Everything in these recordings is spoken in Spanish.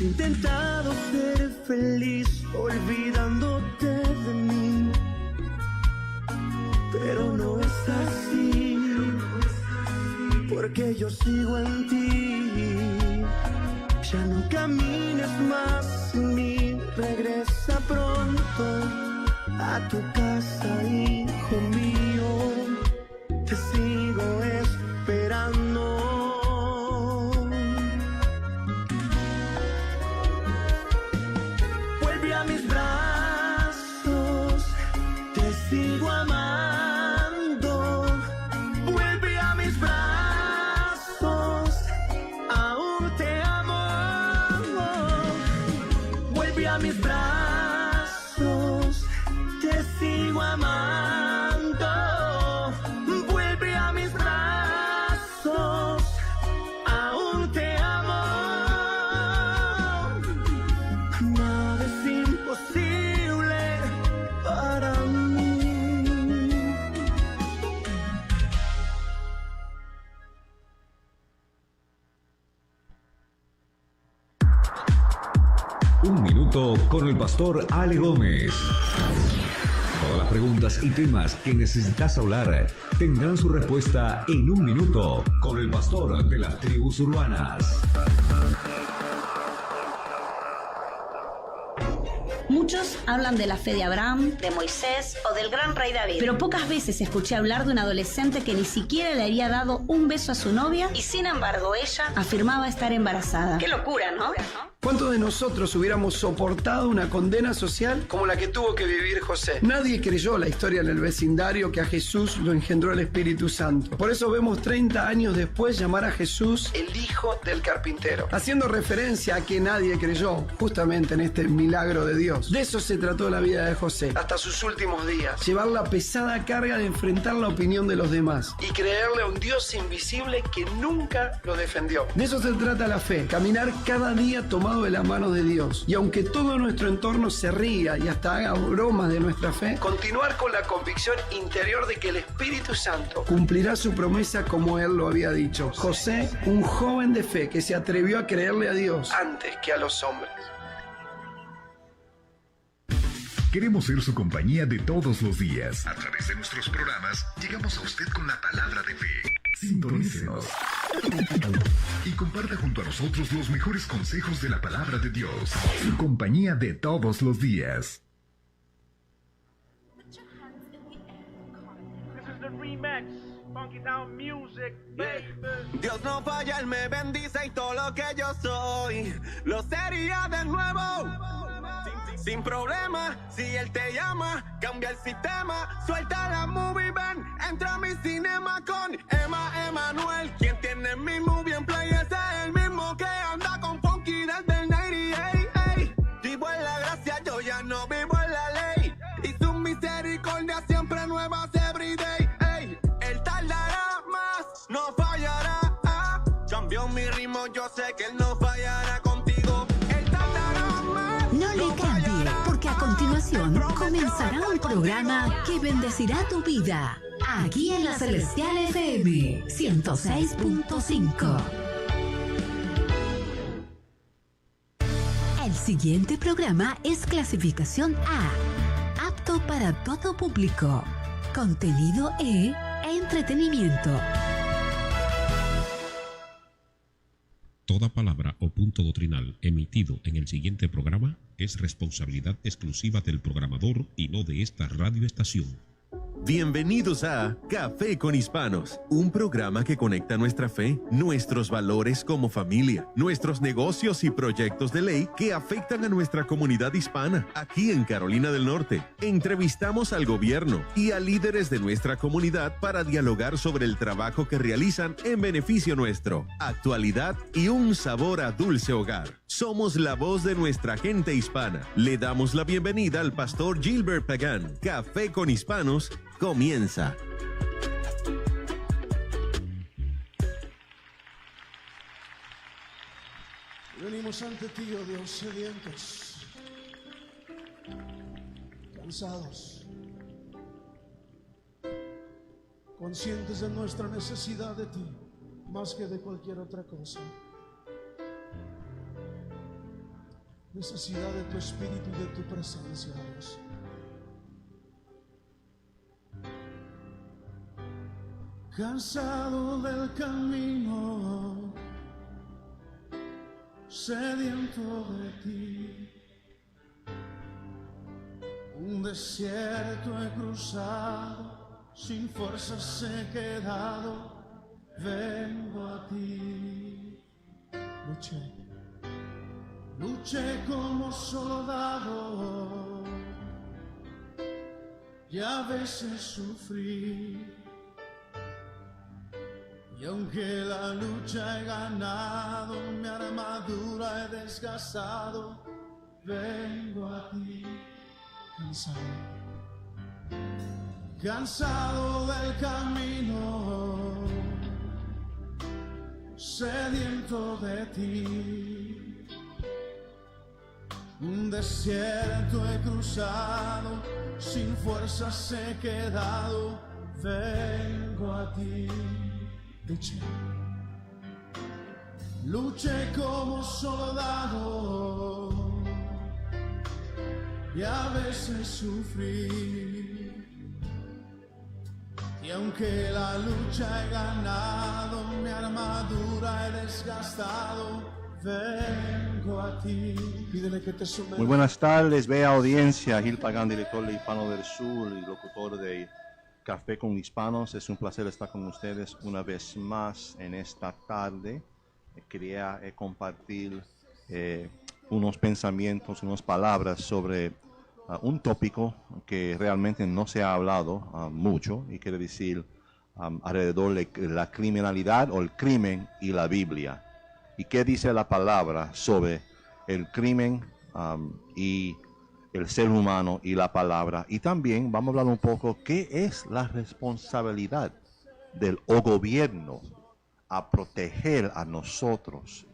intentado ser feliz olvidándote de mí, pero no es así, porque yo sigo en ti. Ya no camines más sin mí, regresa pronto a tu casa, hijo mío, te sigo esperando. Vuelve a mis brazos, te sigo amando. Vuelve a mis brazos, aún te amo. Vuelve a mis brazos, te sigo amando. Vuelve a mis brazos, aún te amo. Nada es imposible para mí. Un minuto con el pastor Ale Gómez. Todas las preguntas y temas que necesitas hablar tendrán su respuesta en un minuto con el pastor de las tribus urbanas. Muchos hablan de la fe de Abraham, de Moisés o del gran rey David, pero pocas veces escuché hablar de un adolescente que ni siquiera le había dado un beso a su novia y sin embargo ella afirmaba estar embarazada. ¡Qué locura!, ¿no? ¿Cuántos de nosotros hubiéramos soportado una condena social como la que tuvo que vivir José? Nadie creyó la historia en el vecindario que a Jesús lo engendró el Espíritu Santo. Por eso vemos 30 años después llamar a Jesús el hijo del carpintero, haciendo referencia a que nadie creyó justamente en este milagro de Dios. De eso se trató la vida de José, hasta sus últimos días. Llevar la pesada carga de enfrentar la opinión de los demás y creerle a un Dios invisible que nunca lo defendió. De eso se trata la fe, caminar cada día tomado de la mano de Dios. Y aunque todo nuestro entorno se ría y hasta haga bromas de nuestra fe, continuar con la convicción interior de que el Espíritu Santo cumplirá su promesa como Él lo había dicho. José, un joven de fe que se atrevió a creerle a Dios antes que a los hombres. Queremos ser su compañía de todos los días. A través de nuestros programas, llegamos a usted con la palabra de fe. Sintonícenos. Y comparta junto a nosotros los mejores consejos de la palabra de Dios. Su compañía de todos los días. This is the remix. Funky Down Music, baby. Dios no falla, Él me bendice y todo lo que yo soy lo sería de nuevo. Sin problema, si Él te llama, cambia el sistema, suelta la movie, ven, entra a mi cinema con Emanuel. Quien tiene mi movie en play, ese es el mismo que anda con Funky desde el 98. Ey. Vivo en la gracia, yo ya no vivo en la ley. Y su misericordia siempre nuevas everyday. Ey. Él tardará más, no fallará. Cambió mi ritmo, yo sé que Él no fallará contigo. Él tardará más. No le cambie, porque a continuación comenzará un programa que bendecirá tu vida. Aquí en la Celestial FM 106.5. El siguiente programa es clasificación A, apto para todo público. Contenido E, entretenimiento. Toda palabra o punto doctrinal emitido en el siguiente programa es responsabilidad exclusiva del programador y no de esta radioestación. Bienvenidos a Café con Hispanos, un programa que conecta nuestra fe, nuestros valores como familia, nuestros negocios y proyectos de ley que afectan a nuestra comunidad hispana aquí en Carolina del Norte. Entrevistamos al gobierno y a líderes de nuestra comunidad para dialogar sobre el trabajo que realizan en beneficio nuestro, actualidad y un sabor a dulce hogar. Somos la voz de nuestra gente hispana. Le damos la bienvenida al pastor Gilbert Pagan. Café con Hispanos comienza. Venimos ante ti, oh Dios, sedientos, cansados, conscientes de nuestra necesidad de ti, más que de cualquier otra cosa. necesidad de tu espíritu y de tu presencia, Dios. Cansado del camino, sediento de ti, un desierto he cruzado, sin fuerzas he quedado, vengo a ti. Luché como soldado y a veces sufrí. Y aunque la lucha he ganado, mi armadura he desgastado, vengo a ti. Cansado del camino, sediento de ti, un desierto he cruzado, sin fuerzas he quedado, vengo a ti. Luché como soldado y a veces sufrí. Y aunque la lucha he ganado, mi armadura he desgastado, vengo a ti. Pídele que te sume. Muy buenas tardes, bella audiencia. Gil Pagán, director de Hispano del Sur y locutor de Café con Hispanos. Es un placer estar con ustedes una vez más en esta tarde. Quería compartir unos pensamientos, unas palabras sobre un tópico que realmente no se ha hablado mucho, y quiere decir alrededor de la criminalidad o el crimen y la Biblia. ¿Y qué dice la palabra sobre el crimen y el ser humano y la palabra? Y también vamos a hablar un poco qué es la responsabilidad del gobierno a proteger a nosotros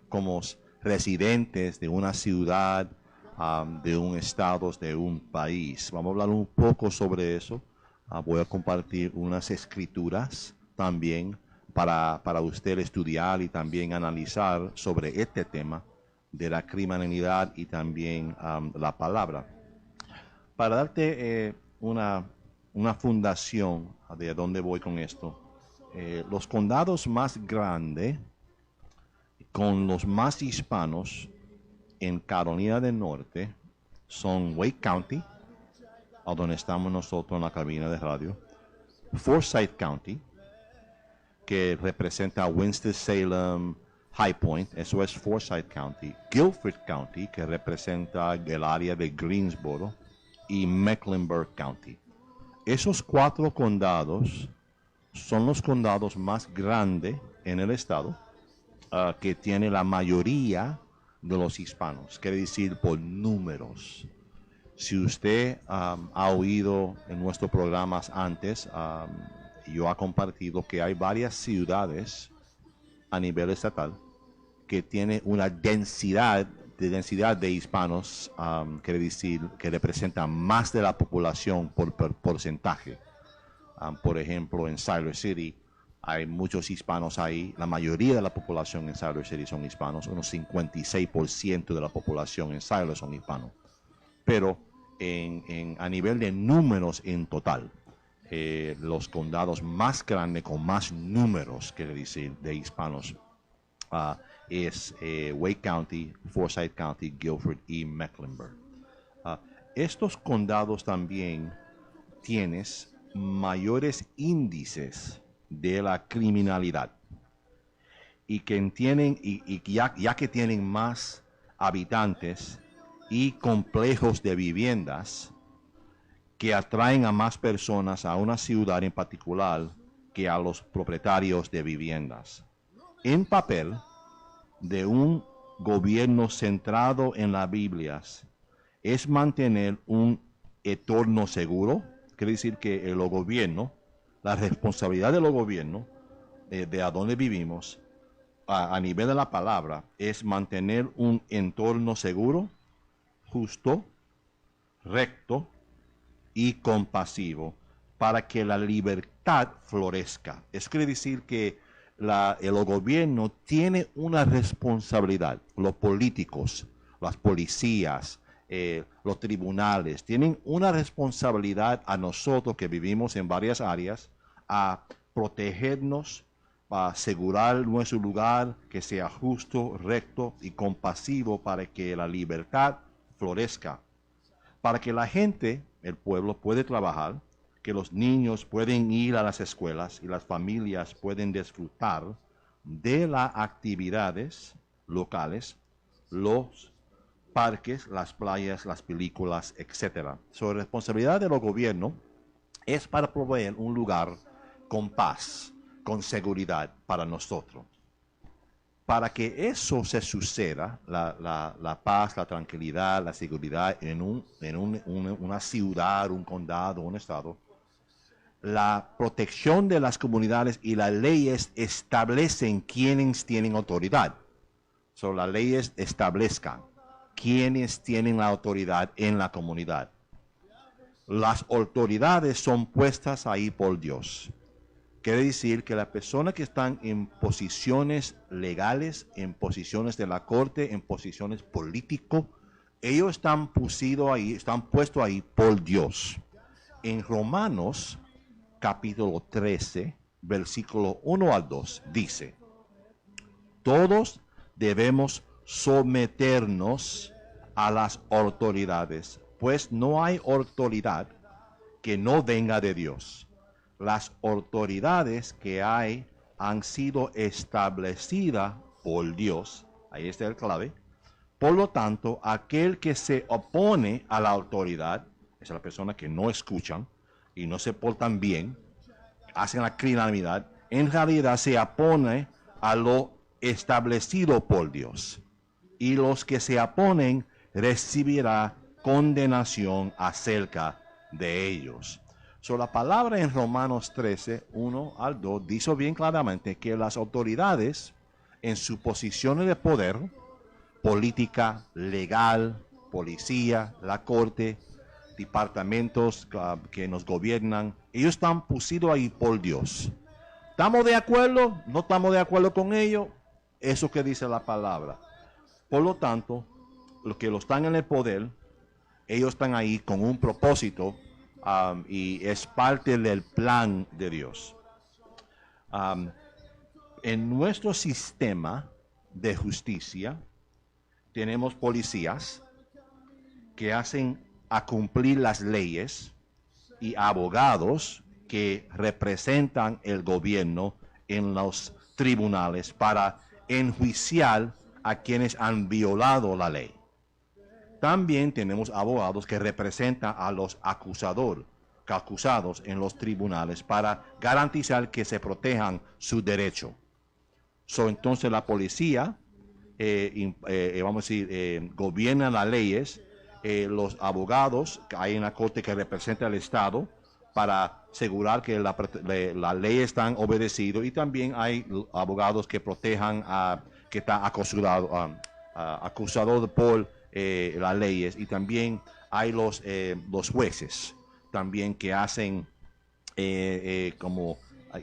como residentes de una ciudad, de un estado, de un país. Vamos a hablar un poco sobre eso. Voy a compartir unas escrituras también para usted estudiar y también analizar sobre este tema de la criminalidad y también la palabra. Para darte una fundación de dónde voy con esto, los condados más grandes, con los más hispanos en Carolina del Norte, son Wake County, a donde estamos nosotros en la cabina de radio, Forsyth County, que representa Winston-Salem, High Point, eso es Forsyth County, Guilford County, que representa el área de Greensboro, y Mecklenburg County. Esos 4 condados son los condados más grandes en el estado, que tiene la mayoría de los hispanos, quiere decir por números. Si usted ha oído en nuestros programas antes, yo he compartido que hay varias ciudades a nivel estatal que tiene una densidad de hispanos, quiere decir que representan más de la población por porcentaje. Por ejemplo, en Siler City hay muchos hispanos ahí. La mayoría de la población en Siler City son hispanos. Unos 56% de la población en Siler son hispanos. Pero a nivel de números en total, los condados más grandes con más números, quiere decir, de hispanos, es Wake County, Forsyth County, Guilford y Mecklenburg. Estos condados también tienes mayores índices de la criminalidad y que tienen ya que tienen más habitantes y complejos de viviendas que atraen a más personas a una ciudad en particular que a los propietarios de viviendas. En papel de un gobierno centrado en las Biblias es mantener un entorno seguro. Quiere decir que el gobierno, la responsabilidad del gobierno, de a donde vivimos, a nivel de la palabra, es mantener un entorno seguro, justo, recto y compasivo, para que la libertad florezca. Eso quiere decir que el gobierno tiene una responsabilidad, los políticos, las policías, los tribunales, tienen una responsabilidad a nosotros que vivimos en varias áreas a protegernos, a asegurar nuestro lugar que sea justo, recto y compasivo para que la libertad florezca, para que la gente, el pueblo, puede trabajar, que los niños pueden ir a las escuelas y las familias pueden disfrutar de las actividades locales, los parques, las playas, las películas, etc. La responsabilidad de los gobiernos es para proveer un lugar con paz, con seguridad para nosotros. Para que eso se suceda, la paz, la tranquilidad, la seguridad en una ciudad, un condado, un estado, la protección de las comunidades y las leyes establecen quiénes tienen autoridad. Las leyes establezcan quiénes tienen la autoridad en la comunidad. Las autoridades son puestas ahí por Dios. Quiere decir que las personas que están en posiciones legales, en posiciones de la corte, en posiciones políticas, ellos están puestos ahí por Dios. En Romanos, capítulo 13, versículo 1 al 2, dice: todos debemos someternos a las autoridades, pues no hay autoridad que no venga de Dios. Las autoridades que hay han sido establecidas por Dios. Ahí está el clave. Por lo tanto, aquel que se opone a la autoridad, es la persona que no escuchan y no se portan bien, hacen la criminalidad, en realidad se opone a lo establecido por Dios. Y los que se oponen recibirán condenación acerca de ellos. La palabra en Romanos 13, 1 al 2, dice bien claramente que las autoridades en sus posiciones de poder, política, legal, policía, la corte, departamentos que nos gobiernan, ellos están puestos ahí por Dios. ¿Estamos de acuerdo? ¿No estamos de acuerdo con ellos? Eso que dice la palabra. Por lo tanto, los que están en el poder, ellos están ahí con un propósito. Y es parte del plan de Dios. En nuestro sistema de justicia tenemos policías que hacen a cumplir las leyes y abogados que representan el gobierno en los tribunales para enjuiciar a quienes han violado la ley. También tenemos abogados que representan a los acusados en los tribunales para garantizar que se protejan sus derechos. Entonces la policía, gobierna las leyes, los abogados que hay en la corte que representan al Estado para asegurar que las leyes están obedecidas, y también hay abogados que protejan a que está acusado por las leyes, y también hay los jueces también que hacen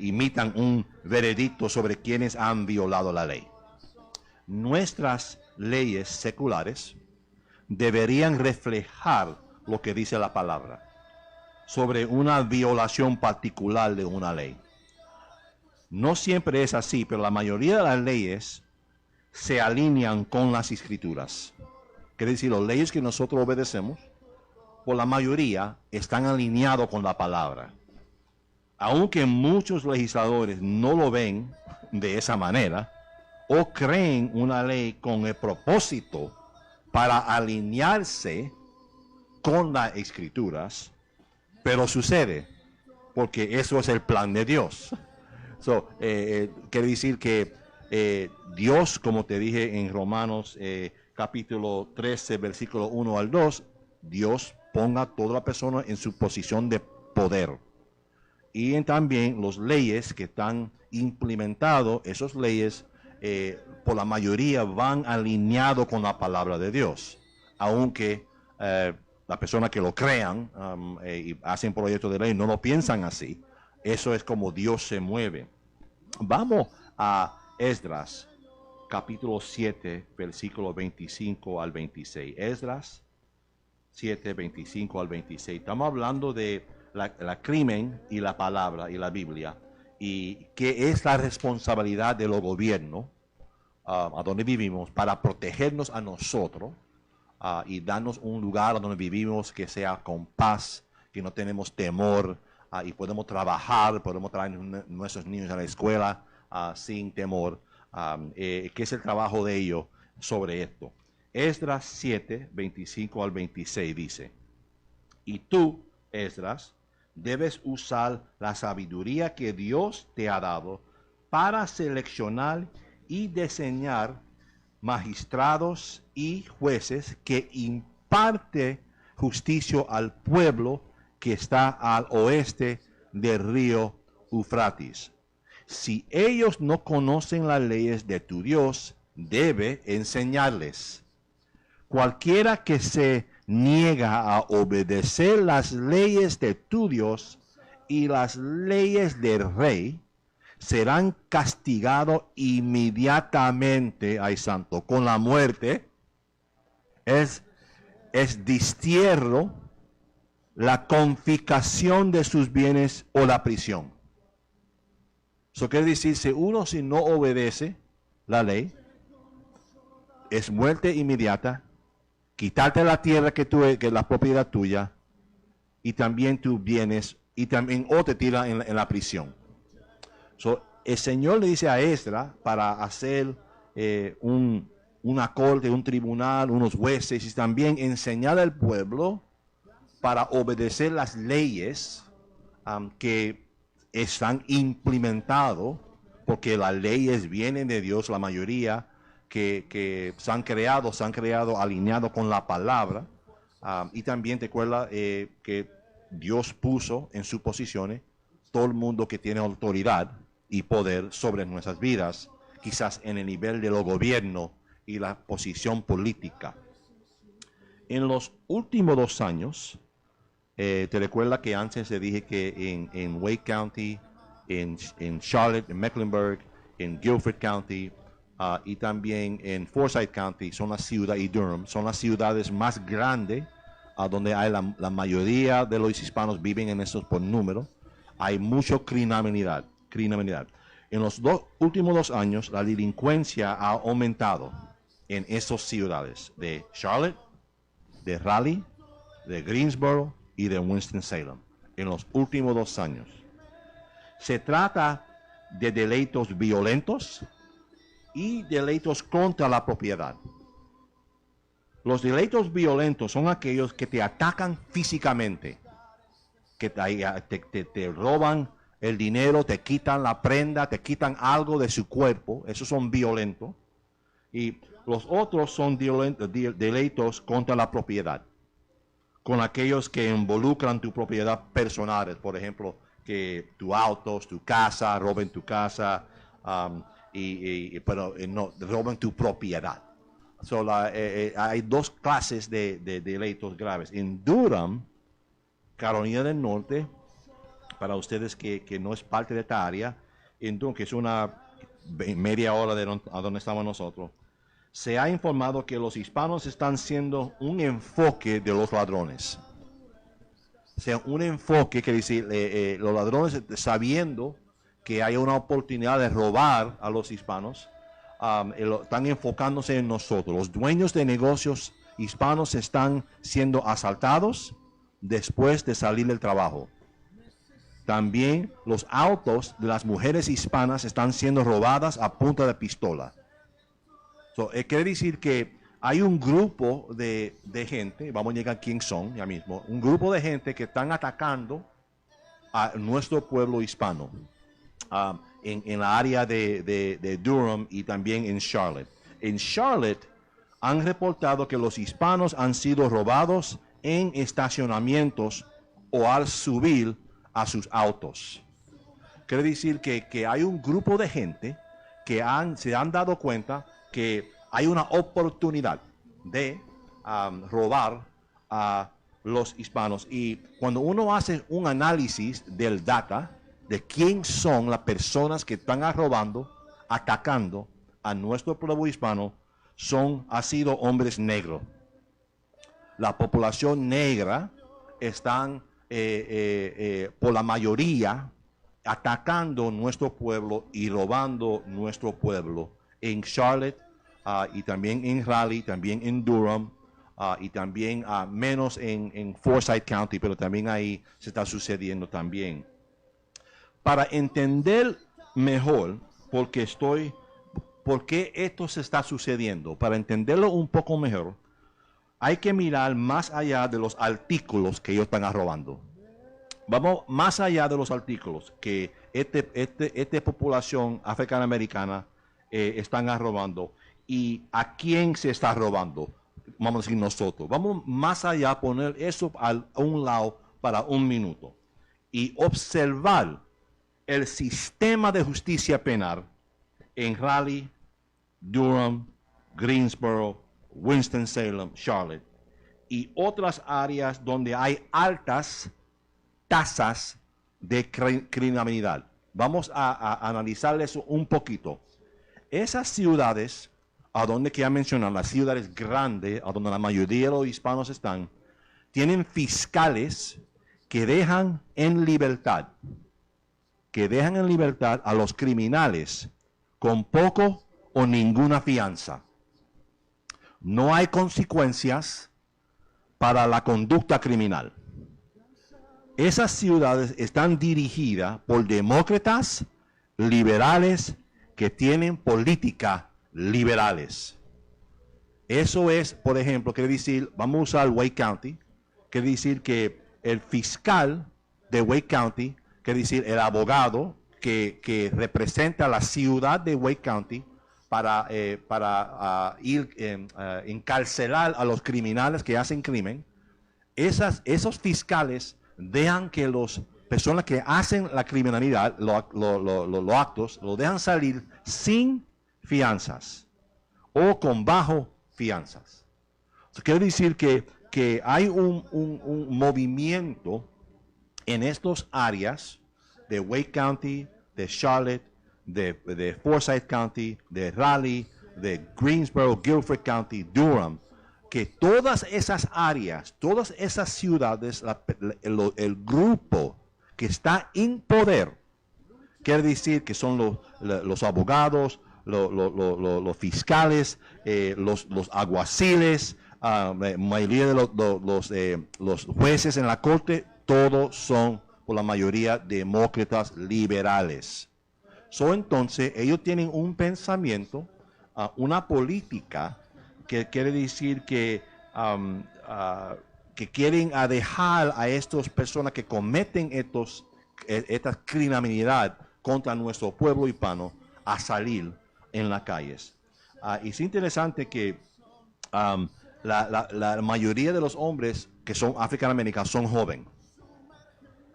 imitan un veredicto sobre quienes han violado la ley. Nuestras leyes seculares deberían reflejar lo que dice la palabra sobre una violación particular de una ley. No siempre es así, pero la mayoría de las leyes se alinean con las escrituras. Quiere decir, las leyes que nosotros obedecemos, por la mayoría, están alineados con la palabra. Aunque muchos legisladores no lo ven de esa manera, o creen una ley con el propósito para alinearse con las escrituras, pero sucede, porque eso es el plan de Dios. Quiere decir que Dios, como te dije en Romanos capítulo 13, versículo 1 al 2, Dios ponga a toda la persona en su posición de poder. Y también las leyes que están implementadas, esas leyes, por la mayoría van alineados con la palabra de Dios. Aunque las personas que lo crean y hacen proyectos de ley no lo piensan así. Eso es como Dios se mueve. Vamos a Esdras, capítulo 7, versículo 25 al 26. Esdras 7, 25 al 26. Estamos hablando de la crimen y la palabra y la Biblia, y que es la responsabilidad de los gobiernos a donde vivimos para protegernos a nosotros y darnos un lugar donde vivimos que sea con paz, que no tenemos temor y podemos trabajar, podemos traer nuestros niños a la escuela sin temor, que es el trabajo de ellos sobre esto. Esdras 7, 25 al 26 dice: y tú, Esdras, debes usar la sabiduría que Dios te ha dado para seleccionar y diseñar magistrados y jueces que imparte justicia al pueblo que está al oeste del río Eufrates. Si ellos no conocen las leyes de tu Dios, debe enseñarles. Cualquiera que se niega a obedecer las leyes de tu Dios y las leyes del rey, serán castigados inmediatamente, ay santo, con la muerte, es destierro, la confiscación de sus bienes o la prisión. Eso quiere decir, si no obedece la ley, es muerte inmediata, quitarte la tierra que es la propiedad tuya, y también tus bienes, y también o te tira en la prisión. El Señor le dice a Esdras para hacer una corte, un tribunal, unos jueces, y también enseñar al pueblo para obedecer las leyes que están implementadas, porque las leyes vienen de Dios, la mayoría que se han creado alineado con la palabra, y también te acuerdas que Dios puso en sus posiciones todo el mundo que tiene autoridad y poder sobre nuestras vidas, quizás en el nivel de los gobiernos y la posición política. En los últimos 2 años, te recuerda que antes te dije que en Wake County, en Charlotte, en Mecklenburg, en Guilford County y también en Forsyth County son las ciudades, y Durham son las ciudades más grandes donde hay la mayoría de los hispanos viven en esos por número. Hay mucha criminalidad. En los últimos 2 años, la delincuencia ha aumentado en esas ciudades de Charlotte, de Raleigh, de Greensboro y de Winston-Salem. En los últimos 2 años. Se trata de delitos violentos y delitos contra la propiedad. Los delitos violentos son aquellos que te atacan físicamente, que te roban el dinero, te quitan la prenda, te quitan algo de su cuerpo. Esos son violentos. Y los otros son delitos contra la propiedad, con aquellos que involucran tu propiedad personal, por ejemplo, que tu auto, tu casa, roben tu casa, pero no roben tu propiedad. Hay 2 clases de delitos graves. En Durham, Carolina del Norte, para ustedes que no es parte de esta área, en Durham, que es una media hora de a donde estamos nosotros, se ha informado que los hispanos están siendo un enfoque de los ladrones. O sea, un enfoque que dice, los ladrones sabiendo que hay una oportunidad de robar a los hispanos, están enfocándose en nosotros. Los dueños de negocios hispanos están siendo asaltados después de salir del trabajo. También los autos de las mujeres hispanas están siendo robadas a punta de pistola. Quiere decir que hay un grupo de gente, vamos a llegar a quién son ya mismo, un grupo de gente que están atacando a nuestro pueblo hispano en la área de Durham y también en Charlotte. En Charlotte han reportado que los hispanos han sido robados en estacionamientos o al subir a sus autos. Quiere decir que hay un grupo de gente que se han dado cuenta que hay una oportunidad de robar a los hispanos. Y cuando uno hace un análisis del data de quién son las personas que están robando, atacando a nuestro pueblo hispano ha sido hombres negros. La población negra están por la mayoría atacando nuestro pueblo y robando nuestro pueblo en Charlotte y también en Raleigh, también en Durham y también menos en Forsyth County, pero también ahí se está sucediendo también. Para entender mejor por qué esto se está sucediendo, para entenderlo un poco mejor, hay que mirar más allá de los artículos que ellos están robando. Vamos más allá de los artículos que esta población afroamericana están robando. ¿Y a quién se está robando? Vamos a decir nosotros. Vamos más allá, poner eso a un lado para un minuto y observar el sistema de justicia penal en Raleigh, Durham, Greensboro, Winston-Salem, Charlotte y otras áreas donde hay altas tasas de criminalidad. Vamos a analizar eso un poquito. Esas ciudades, a donde quiero mencionar, las ciudades grandes, a donde la mayoría de los hispanos están, tienen fiscales que dejan en libertad a los criminales con poco o ninguna fianza. No hay consecuencias para la conducta criminal. Esas ciudades están dirigidas por demócratas liberales que tienen políticas liberales. Eso es, por ejemplo, quiere decir, vamos a usar Wake County, quiere decir que el fiscal de Wake County, quiere decir el abogado que representa la ciudad de Wake County para encarcelar a los criminales que hacen crimen, esos fiscales dejan que las personas que hacen la criminalidad, los actos, lo dejan salir sin fianzas o con bajo fianzas. Eso quiere decir que hay un movimiento en estas áreas de Wake County, de Charlotte, de Forsyth County, de Raleigh, de Greensboro, Guilford County, Durham, que todas esas áreas, todas esas ciudades, el grupo que está en poder, quiere decir que son los abogados, los fiscales, los alguaciles, la mayoría de los jueces en la corte, todos son por la mayoría demócratas liberales. Entonces, ellos tienen un pensamiento, una política que quiere decir que quieren dejar a estas personas que cometen esta criminalidad contra nuestro pueblo hispano a salir en las calles. Y es interesante que la mayoría de los hombres que son afroamericanos son jóvenes.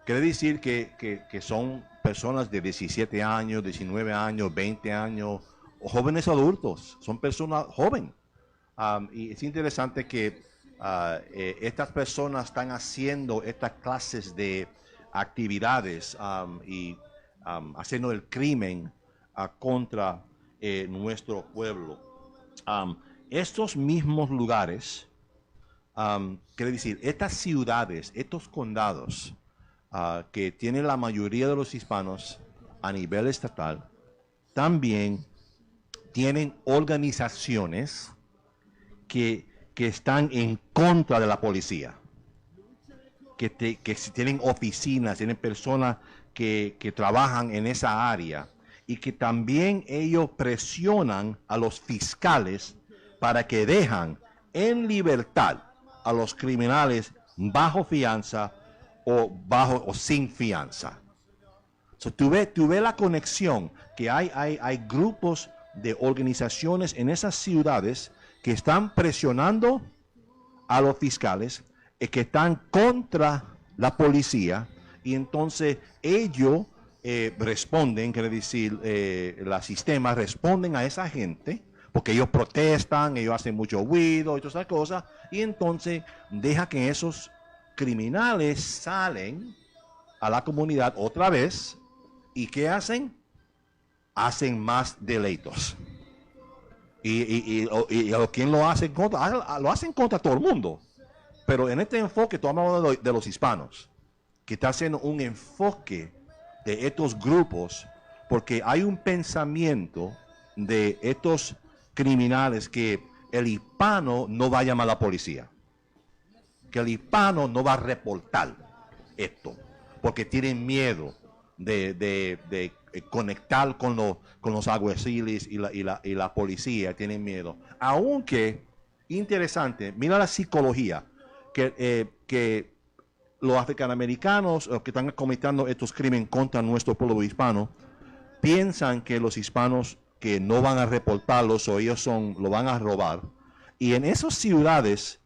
Quiere decir que son personas de 17 años, 19 años, 20 años, o jóvenes adultos, son personas jóvenes. Y es interesante que estas personas están haciendo estas clases de actividades y haciendo el crimen contra nuestro pueblo. Estos mismos lugares, quiere decir, estas ciudades, estos condados que tienen la mayoría de los hispanos a nivel estatal, también tienen organizaciones que están en contra de la policía, que tienen oficinas, tienen personas que trabajan en esa área y que también ellos presionan a los fiscales para que dejan en libertad a los criminales bajo fianza o sin fianza. Tú ves la conexión que hay grupos de organizaciones en esas ciudades que están presionando a los fiscales, que están contra la policía, y entonces ellos responden, quiere decir, los sistemas responden a esa gente, porque ellos protestan, ellos hacen mucho ruido y todas esas cosas, y entonces deja que esos criminales salen a la comunidad otra vez, y ¿qué hacen? Hacen más delitos. Y quien lo hace en contra, lo hacen contra todo el mundo. Pero en este enfoque, tú hablando de los hispanos, que está haciendo un enfoque de estos grupos, porque hay un pensamiento de estos criminales que el hispano no va a llamar a la policía, que el hispano no va a reportar esto, porque tienen miedo de conectar con los alguaciles y la policía, tienen miedo. Aunque, interesante, mira la psicología, que los afroamericanos que están cometiendo estos crímenes contra nuestro pueblo hispano, piensan que los hispanos que no van a reportarlos o ellos lo van a robar. Y en esas ciudades,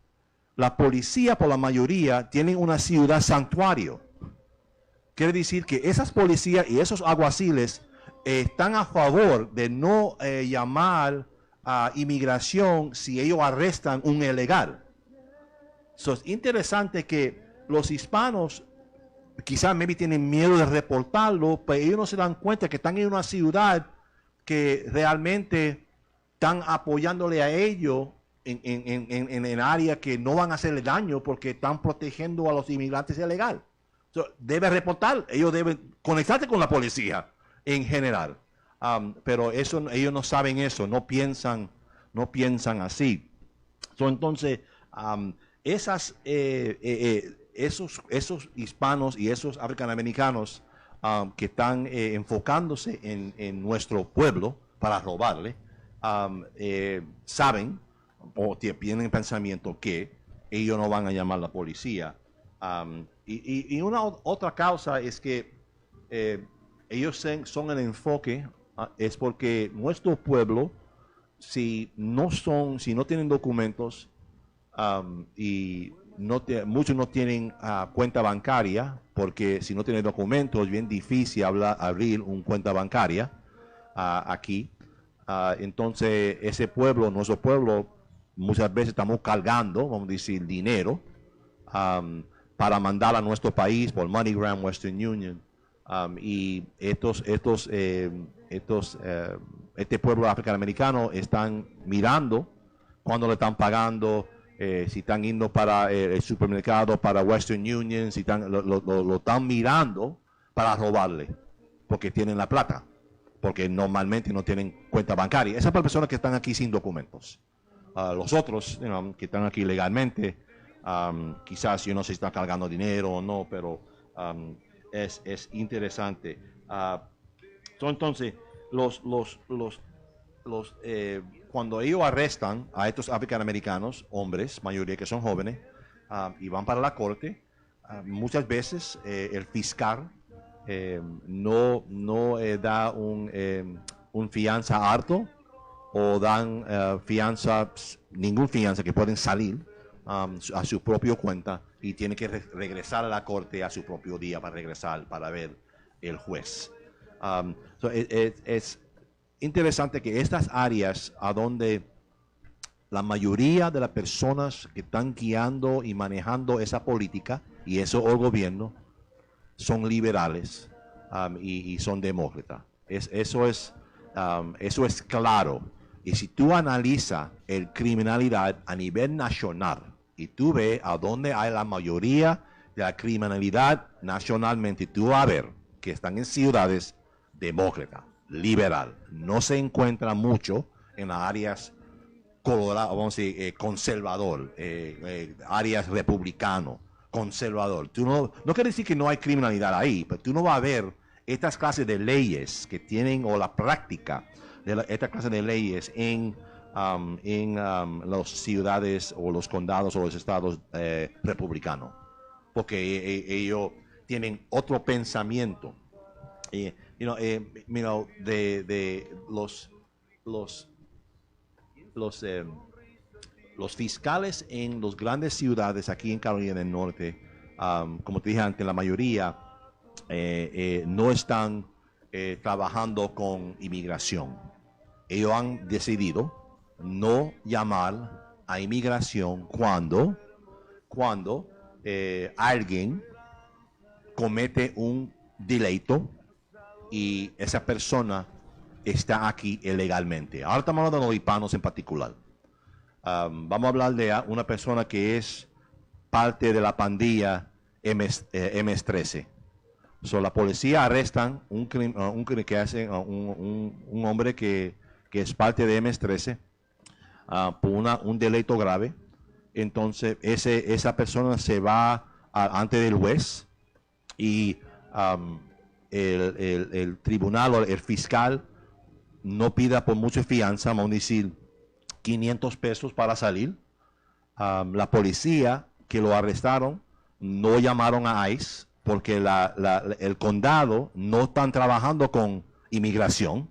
la policía por la mayoría tienen una ciudad santuario. Quiere decir que esas policías y esos alguaciles están a favor de no llamar a inmigración si ellos arrestan un ilegal. Es interesante que los hispanos quizás tienen miedo de reportarlo, pero ellos no se dan cuenta que están en una ciudad que realmente están apoyándole a ellos en el área que no van a hacerle daño porque están protegiendo a los inmigrantes ilegales. Debe reportar, ellos deben conectarse con la policía en general. Pero eso, ellos no saben eso, no piensan así. Entonces, esos hispanos y esos afroamericanos que están enfocándose en nuestro pueblo para robarle, saben o tienen pensamiento que ellos no van a llamar a la policía. Y una otra causa es que ellos son el enfoque, es porque nuestro pueblo, si no tienen documentos y muchos no tienen cuenta bancaria, porque si no tienen documentos es bien difícil abrir una cuenta bancaria aquí. Entonces ese pueblo, nuestro pueblo, muchas veces estamos cargando, vamos a decir, dinero para mandar a nuestro país por MoneyGram, Western Union, y este pueblo afroamericano están mirando cuando le están pagando, si están yendo para el supermercado, para Western Union, si lo están mirando para robarle, porque tienen la plata, porque normalmente no tienen cuenta bancaria. Esas personas que están aquí sin documentos. Los otros, que están aquí legalmente, quizás yo no sé si están cargando dinero o no, pero es interesante. Entonces, cuando ellos arrestan a estos afroamericanos, hombres, mayoría que son jóvenes, y van para la corte, muchas veces el fiscal no da un fianza alto, o dan ningún fianza, que pueden salir a su propia cuenta y tienen que regresar a la corte a su propio día para regresar para ver el juez. Es interesante que estas áreas a donde la mayoría de las personas que están guiando y manejando esa política y eso el gobierno son liberales y son demócratas. Eso es claro. Y si tú analizas el criminalidad a nivel nacional y tú ves a dónde hay la mayoría de la criminalidad nacionalmente, tú vas a ver que están en ciudades demócratas, liberal. No se encuentra mucho en las áreas vamos a decir, conservador, áreas republicano, conservador. Tú no quiere decir que no hay criminalidad ahí, pero tú no vas a ver estas clases de leyes que tienen, o la práctica de esta clase de leyes en las ciudades o los condados o los estados republicanos, porque ellos tienen otro pensamiento. De los fiscales en las grandes ciudades aquí en Carolina del Norte, como te dije antes, la mayoría no están trabajando con inmigración. Ellos han decidido no llamar a inmigración cuando alguien comete un delito y esa persona está aquí ilegalmente. Ahora estamos hablando de los hispanos en particular. Vamos a hablar de una persona que es parte de la pandilla MS-13. La policía arrestan un hombre que es parte de MS-13 por un delito grave. Entonces esa persona se va ante del juez y el tribunal o el fiscal no pida por mucha fianza, vamos a decir $500 para salir. La policía que lo arrestaron no llamaron a ICE porque el condado no están trabajando con inmigración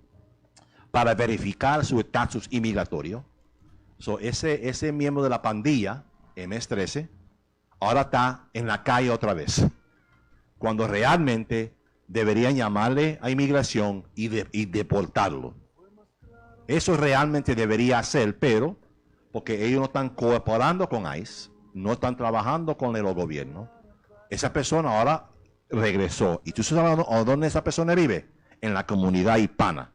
para verificar su estatus inmigratorio. Ese miembro de la pandilla, MS-13, ahora está en la calle otra vez, cuando realmente deberían llamarle a inmigración y deportarlo. Eso realmente debería hacer, pero porque ellos no están cooperando con ICE, no están trabajando con el gobierno, esa persona ahora regresó. ¿Y tú sabes dónde esa persona vive? En la comunidad hispana.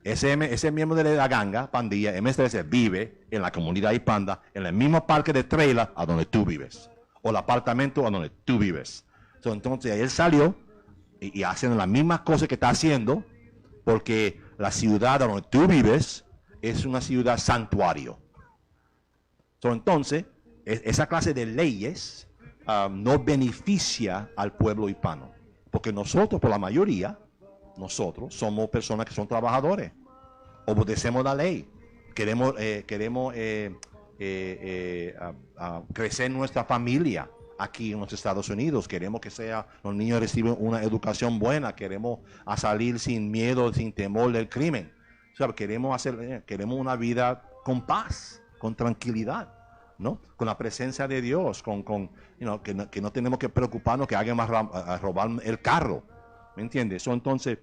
Ese miembro de la ganga, pandilla, MS-13, vive en la comunidad hispana, en el mismo parque de trailer a donde tú vives, o el apartamento a donde tú vives. Entonces él salió y hacen las mismas cosas que está haciendo, porque la ciudad donde tú vives es una ciudad santuario. Entonces, esa clase de leyes no beneficia al pueblo hispano, porque nosotros, por la mayoría, nosotros somos personas que son trabajadores, obedecemos la ley, queremos crecer nuestra familia aquí en los Estados Unidos, queremos que los niños reciban una educación buena, queremos salir sin miedo, sin temor del crimen. O sea, queremos una vida con paz, con tranquilidad, ¿no? Con la presencia de Dios, que no tenemos que preocuparnos que alguien va a robar el carro, ¿me entiendes? Entonces,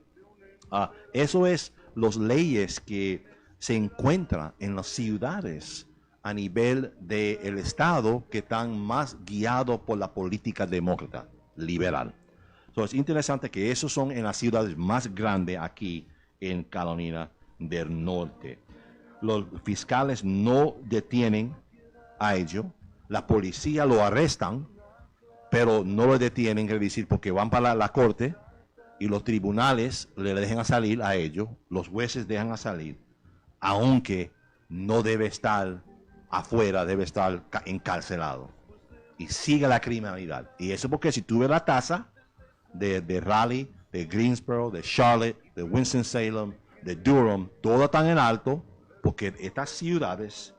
eso es las leyes que se encuentran en las ciudades a nivel del estado que están más guiados por la política demócrata, liberal. Entonces, es interesante que esos son en las ciudades más grandes aquí en Carolina del Norte. Los fiscales no detienen a ellos, la policía lo arrestan, pero no lo detienen, es decir, porque van para la corte y los tribunales le dejan salir a ellos, los jueces dejan a salir, aunque no debe estar afuera, debe estar encarcelado. Y sigue la criminalidad. Y eso porque si tú ves la tasa de Raleigh, de Greensboro, de Charlotte, de Winston-Salem, de Durham, todas están en alto, porque estas ciudades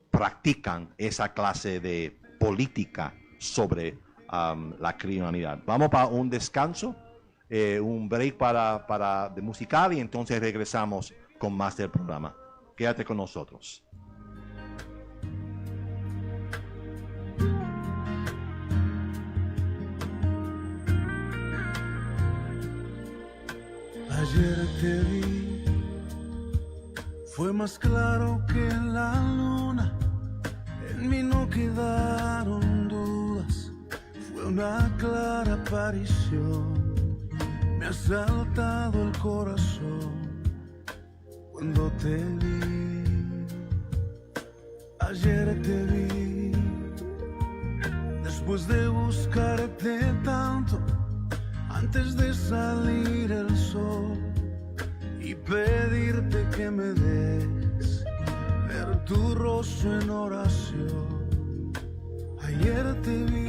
practican esa clase de política sobre la criminalidad. Vamos para un descanso, un break de musical, y entonces regresamos con más del programa. Quédate con nosotros. Ayer te vi, fue más claro que la luna, en mí no quedaron dudas, fue una clara aparición, me ha saltado el corazón cuando te vi. Ayer te vi, después de buscarte tanto, antes de salir el sol y pedirte que me des ver tu rostro en oración. Ayer te vi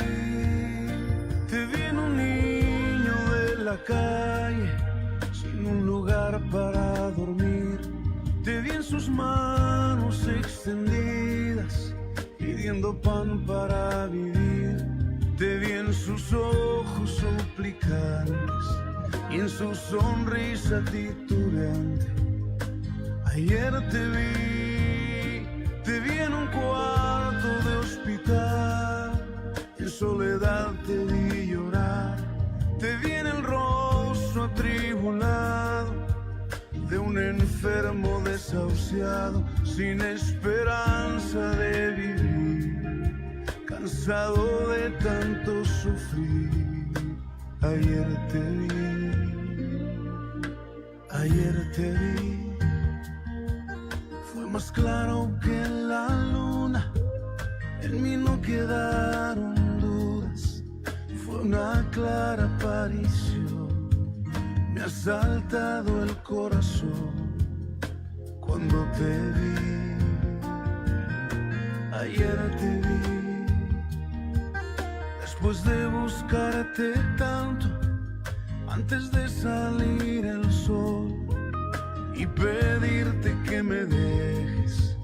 en un niño de la calle, sin un lugar para dormir. Te vi en sus manos extendidas, pidiendo pan para vivir. Te vi en sus ojos suplicantes y en su sonrisa titubeante. Ayer te vi en un cuarto de hospital, en soledad te vi llorar. Te vi en el rostro atribulado de un enfermo desahuciado, sin esperanza de vivir, cansado de tanto sufrir. Ayer te vi, Ayer te vi, fue más claro que la luna, en mí no quedaron dudas, fue una clara aparición, me ha saltado el corazón cuando te vi. Ayer te vi, después de buscarte tanto, antes de salir el sol y pedirte que me dejes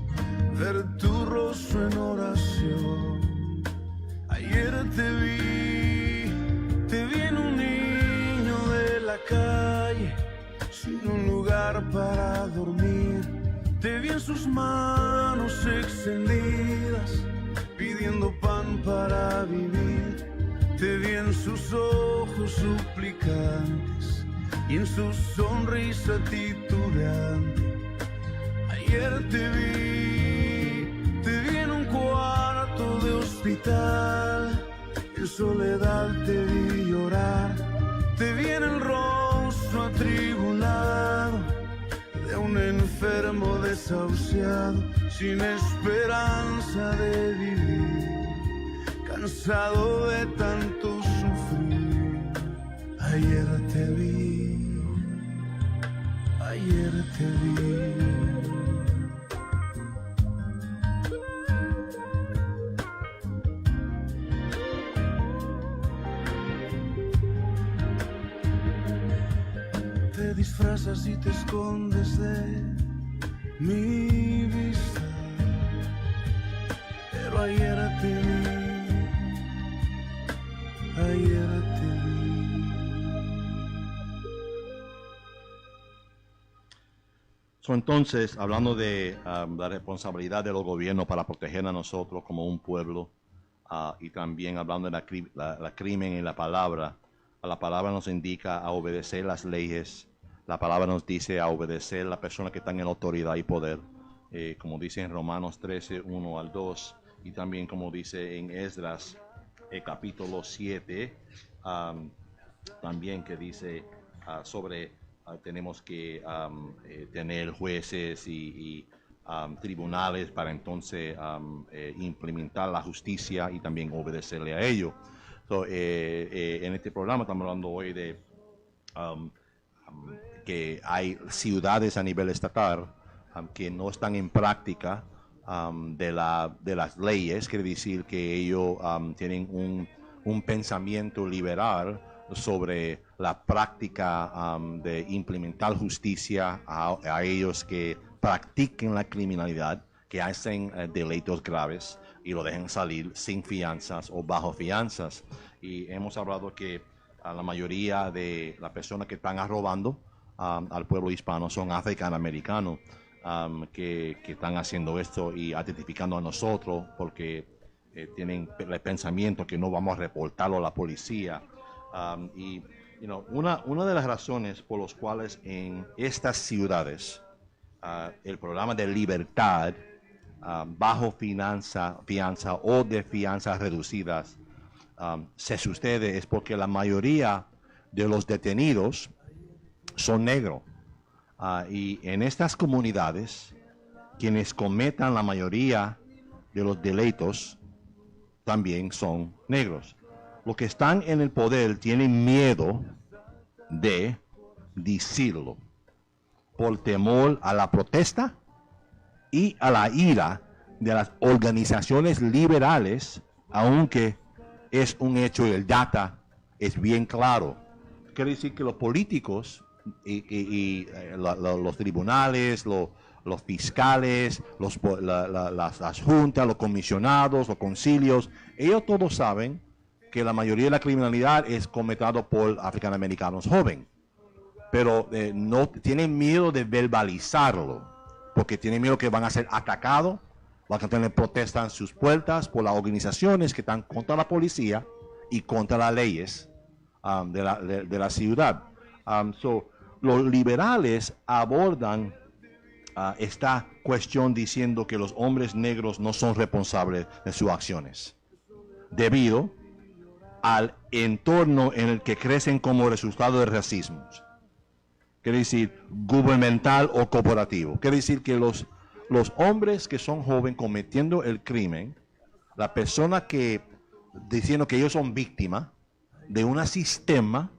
ver tu rostro en oración. Ayer te vi en un niño de la calle, sin un lugar para dormir. Te vi en sus manos extendidas, pidiendo pan para vivir. Te vi en sus ojos suplicantes y en su sonrisa titubeante. Ayer te vi en un cuarto de hospital, en soledad te vi llorar. Te vi en el rostro atribulado de un enfermo desahuciado, sin esperanza de vivir, cansado de tanto sufrir. Ayer te vi, ayer te vi. Te disfrazas y te escondes de mi vista, pero ayer te vi, ayer te vi. Entonces, hablando de la responsabilidad de los gobiernos para proteger a nosotros como un pueblo, y también hablando de la crimen y la palabra nos indica a obedecer las leyes. La palabra nos dice a obedecer a las personas que están en autoridad y poder, como dice en Romanos 13, 1 al 2, y también como dice en Esdras, capítulo 7, también que dice sobre tenemos que tener jueces y tribunales para entonces implementar la justicia y también obedecerle a ellos. En este programa estamos hablando hoy de que hay ciudades a nivel estatal que no están en práctica de las leyes. Quiere decir que ellos tienen un pensamiento liberal sobre la práctica de implementar justicia a ellos que practiquen la criminalidad, que hacen delitos graves y lo dejen salir sin fianzas o bajo fianzas. Y hemos hablado que la mayoría de las personas que están robando al pueblo hispano son africanoamericanos que están haciendo esto y identificando a nosotros porque tienen el pensamiento que no vamos a reportarlo a la policía. Una de las razones por las cuales en estas ciudades el programa de libertad bajo fianza o de fianzas reducidas se sucede es porque la mayoría de los detenidos son negros. Y en estas comunidades, quienes cometan la mayoría de los delitos también son negros. Los que están en el poder tienen miedo de decirlo por temor a la protesta y a la ira de las organizaciones liberales, aunque es un hecho y el data es bien claro. Quiere decir que los políticos y los tribunales, los fiscales, las juntas, los comisionados, los concilios, ellos todos saben que la mayoría de la criminalidad es cometida por africanoamericanos jóvenes, pero no tienen miedo de verbalizarlo, porque tienen miedo que van a ser atacados, van a tener protestas en sus puertas por las organizaciones que están contra la policía y contra las leyes de la ciudad. Los liberales abordan esta cuestión diciendo que los hombres negros no son responsables de sus acciones, debido al entorno en el que crecen como resultado de racismo. quiere decir gubernamental o corporativo. Quiere decir que los hombres que son jóvenes cometiendo el crimen, la persona que diciendo que ellos son víctimas de un sistema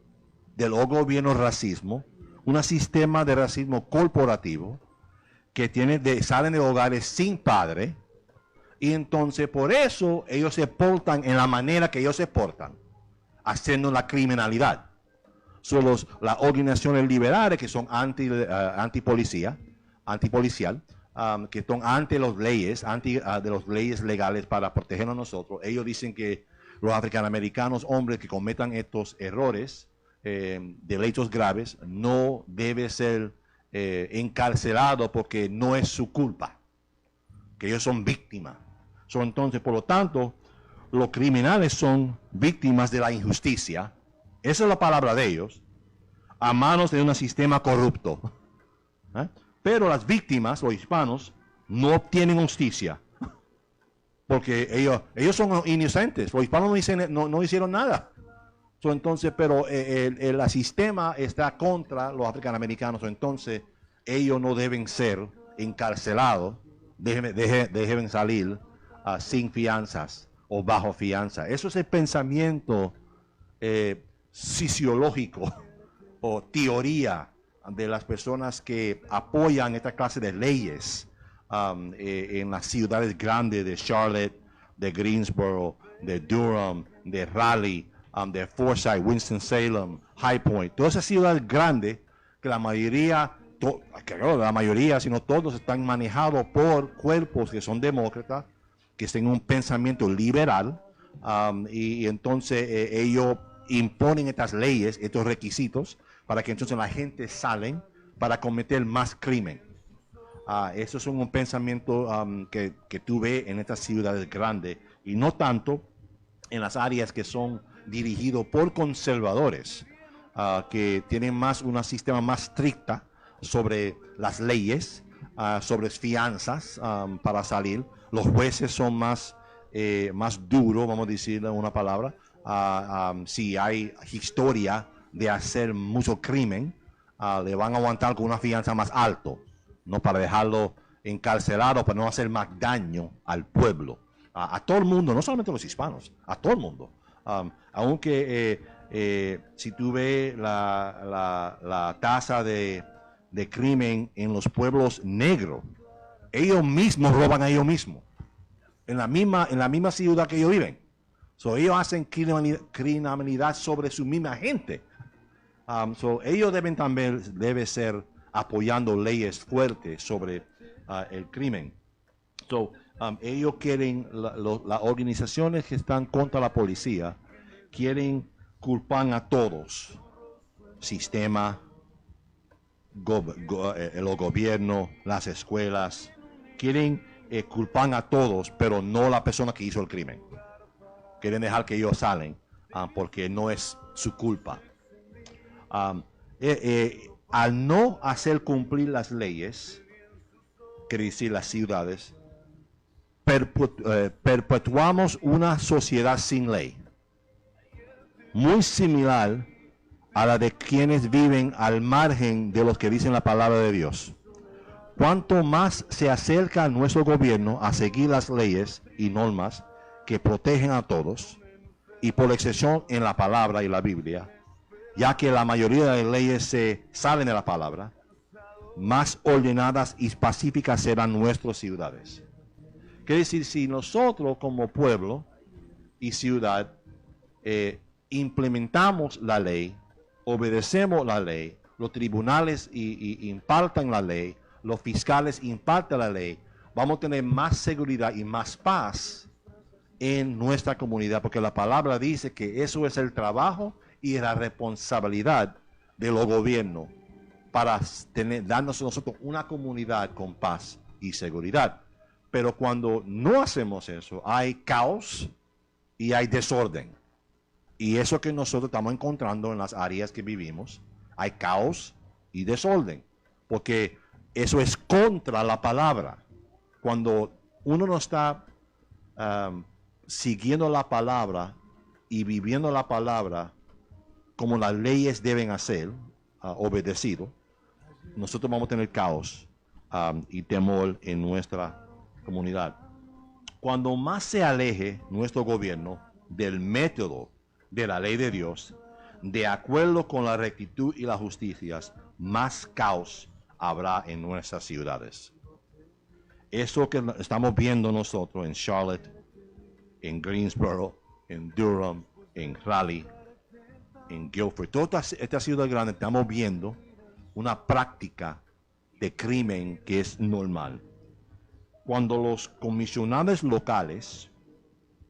del gobierno racismo, un sistema de racismo corporativo que salen de hogares sin padre, y entonces por eso ellos se portan en la manera que ellos se portan, haciendo la criminalidad. Son las organizaciones liberales que son antipolicial, que están ante las leyes, de las leyes legales para protegernos a nosotros. Ellos dicen que los africanoamericanos, hombres que cometan estos errores, delitos graves, no deben ser encarcelados porque no es su culpa, que ellos son víctimas. Entonces, por lo tanto, los criminales son víctimas de la injusticia, esa es la palabra de ellos, a manos de un sistema corrupto. Pero las víctimas, los hispanos, no obtienen justicia, porque ellos son inocentes. Los hispanos no hicieron nada. Entonces, pero el sistema está contra los africanoamericanos. Entonces, ellos no deben ser encarcelados, deben salir sin fianzas o bajo fianza. Eso es el pensamiento sociológico o teoría de las personas que apoyan esta clase de leyes en las ciudades grandes de Charlotte, de Greensboro, de Durham, de Raleigh, de Forsyth, Winston-Salem, High Point. Todas esas ciudades grandes que la mayoría, sino todos, están manejados por cuerpos que son demócratas, que tienen un pensamiento liberal, y entonces ellos imponen estas leyes, estos requisitos, para que entonces la gente salen para cometer más crimen. Eso es un pensamiento que tuve en estas ciudades grandes, y no tanto en las áreas que son dirigidos por conservadores, que tienen un sistema más estricto sobre las leyes, sobre fianzas para salir. Los jueces son más duros, vamos a decirle una palabra. Si hay historia de hacer mucho crimen, le van a aguantar con una fianza más alto, no para dejarlo encarcelado, para no hacer más daño al pueblo, a todo el mundo, no solamente a los hispanos, a todo el mundo. Aunque si tú ves la tasa de crimen en los pueblos negros, ellos mismos roban a ellos mismos, en la misma ciudad que ellos viven. Ellos hacen criminalidad sobre su misma gente. Ellos deben ser apoyando leyes fuertes sobre el crimen. Ellos quieren, las organizaciones que están contra la policía, quieren culpar a todos. Sistema, el gobierno, las escuelas, quieren culpar a todos, pero no a la persona que hizo el crimen. Quieren dejar que ellos salen porque no es su culpa. Al no hacer cumplir las leyes, quiere decir las ciudades, perpetuamos una sociedad sin ley, muy similar a la de quienes viven al margen de los que dicen la palabra de Dios. Cuanto más se acerca nuestro gobierno a seguir las leyes y normas que protegen a todos, y por excepción en la palabra y la Biblia, ya que la mayoría de las leyes se salen de la palabra, más ordenadas y pacíficas serán nuestras ciudades. Quiere decir, si nosotros como pueblo y ciudad implementamos la ley, obedecemos la ley, los tribunales impartan la ley, los fiscales imparten la ley, vamos a tener más seguridad y más paz en nuestra comunidad, porque la palabra dice que eso es el trabajo y la responsabilidad de los gobiernos para darnos a nosotros una comunidad con paz y seguridad. Pero cuando no hacemos eso, hay caos y hay desorden. Y eso que nosotros estamos encontrando en las áreas que vivimos, hay caos y desorden, porque eso es contra la palabra. Cuando uno no está siguiendo la palabra y viviendo la palabra como las leyes deben hacer, obedecido, nosotros vamos a tener caos y temor en nuestra comunidad. Cuando más se aleje nuestro gobierno del método de la ley de Dios, de acuerdo con la rectitud y la justicia, más caos habrá en nuestras ciudades. Eso que estamos viendo nosotros en Charlotte, en Greensboro, en Durham, en Raleigh, en Guilford, toda esta ciudad grande, estamos viendo una práctica de crimen que es normal. Cuando los comisionados locales,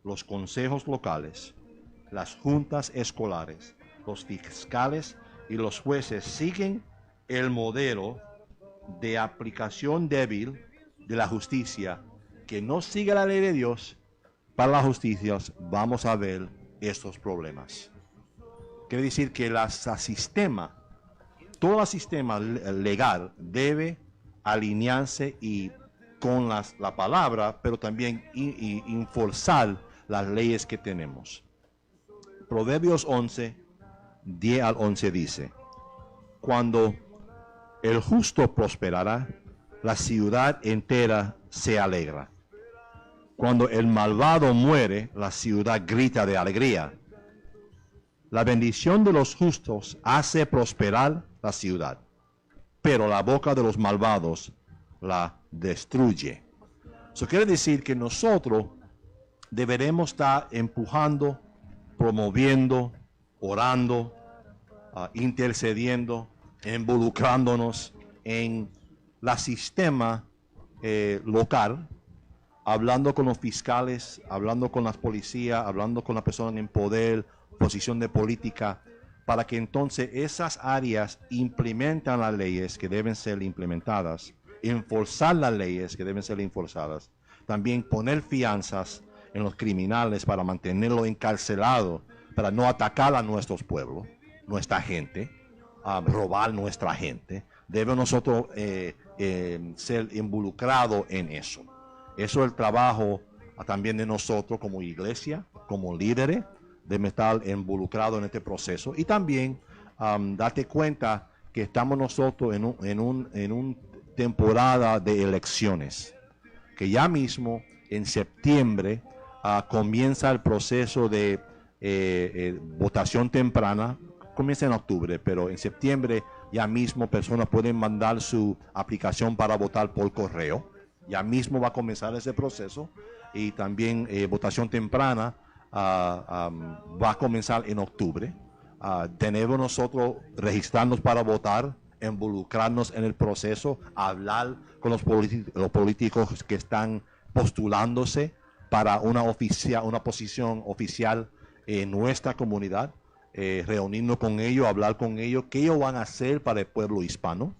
los consejos locales, las juntas escolares, los fiscales y los jueces siguen el modelo de aplicación débil de la justicia, que no sigue la ley de Dios para la justicia, vamos a ver estos problemas. Quiere decir que todo el sistema legal debe alinearse y con la palabra, pero también enforzar las leyes que tenemos. Proverbios 11, 10 al 11 dice: cuando el justo prosperará, la ciudad entera se alegra. Cuando el malvado muere, la ciudad grita de alegría. La bendición de los justos hace prosperar la ciudad, pero la boca de los malvados la destruye. Eso quiere decir que nosotros deberemos estar empujando, promoviendo, orando, intercediendo, involucrándonos en el sistema local, hablando con los fiscales, hablando con las policías, hablando con las personas en poder, posición de política, para que entonces esas áreas implementan las leyes que deben ser implementadas, enforzar las leyes que deben ser enforzadas, también poner fianzas en los criminales para mantenerlos encarcelados, para no atacar a nuestros pueblos, nuestra gente, robar nuestra gente. Debemos nosotros ser involucrados en eso. Eso es el trabajo también de nosotros como iglesia, como líderes. Debemos estar involucrados en este proceso. Y también date cuenta que estamos nosotros en una temporada de elecciones. Que ya mismo en septiembre comienza el proceso de votación temprana. Comienza en octubre, pero en septiembre ya mismo personas pueden mandar su aplicación para votar por correo. Ya mismo va a comenzar ese proceso. Y también votación temprana va a comenzar en octubre. Tenemos nosotros registrarnos para votar, involucrarnos en el proceso, hablar con los políticos que están postulándose para una posición oficial en nuestra comunidad, reunirnos con ellos, hablar con ellos, qué ellos van a hacer para el pueblo hispano,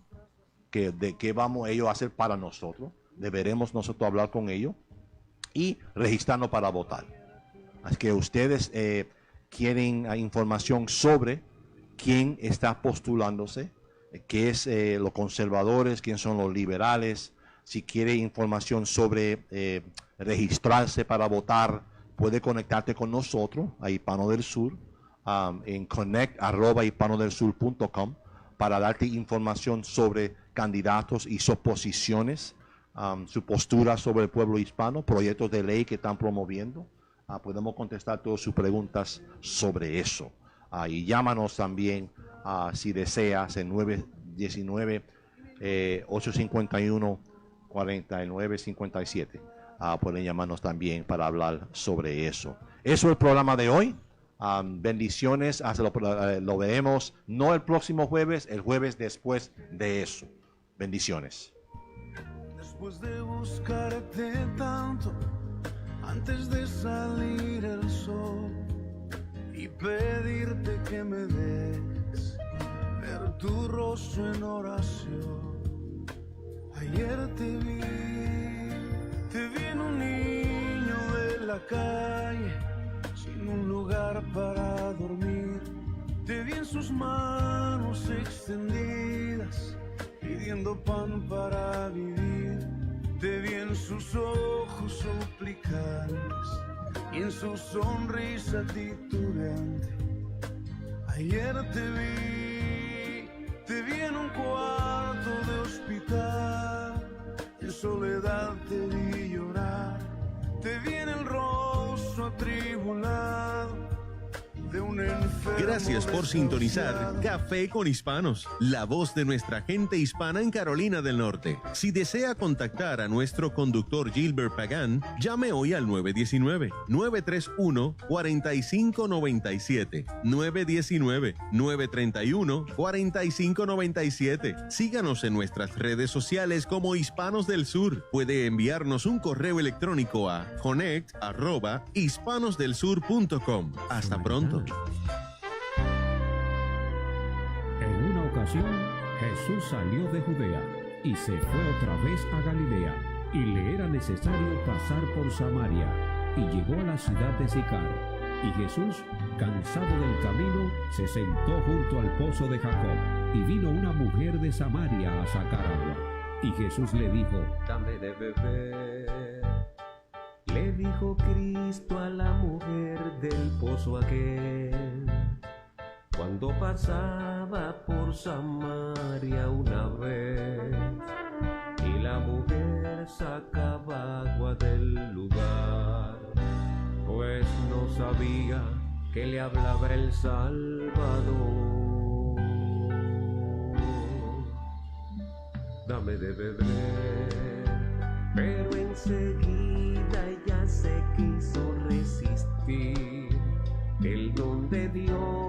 de qué vamos ellos a hacer para nosotros. Deberemos nosotros hablar con ellos y registrarnos para votar. Así que ustedes quieren información sobre quién está postulándose, qué es los conservadores, quién son los liberales. Si quiere información sobre registrarse para votar, puede conectarte con nosotros a Hispano del Sur en connect@hispanodelsur.com para darte información sobre candidatos y sus posiciones, su postura sobre el pueblo hispano, proyectos de ley que están promoviendo. Podemos contestar todas sus preguntas sobre eso. Y llámanos también si deseas en 919-851-4957. Pueden llamarnos también para hablar sobre eso. Eso es el programa de hoy. Bendiciones. Lo veremos no el próximo jueves, el jueves después de eso. Bendiciones. Después de buscarte tanto, antes de salir el sol y pedirte que me des ver tu rostro en oración. Ayer te vi en un niño de la calle, sin un lugar para dormir. Te vi en sus manos extendidas, pidiendo pan para vivir. Te vi en sus ojos suplicantes y en su sonrisa titubeante. Ayer te vi en un cuarto soledad te vi llorar, te vi en el rostro atribulado de un enfermo. Gracias por sintonizar Café con Hispanos, la voz de nuestra gente hispana en Carolina del Norte. Si desea contactar a nuestro conductor Gilbert Pagán, llame hoy al 919-931-4597. 919-931-4597. Síganos en nuestras redes sociales como Hispanos del Sur. Puede enviarnos un correo electrónico a connect@hispanosdelsur.com. Hasta pronto. En una ocasión, Jesús salió de Judea y se fue otra vez a Galilea, y le era necesario pasar por Samaria, y llegó a la ciudad de Sicar. Y Jesús, cansado del camino, se sentó junto al pozo de Jacob, y vino una mujer de Samaria a sacar agua. Y Jesús le dijo: dame de beber. Le dijo Cristo a la mujer del pozo aquel, cuando pasaba por Samaria una vez, y la mujer sacaba agua del lugar, pues no sabía que le hablaba el Salvador. Dame de beber. Pero enseguida ella se quiso resistir, el don de Dios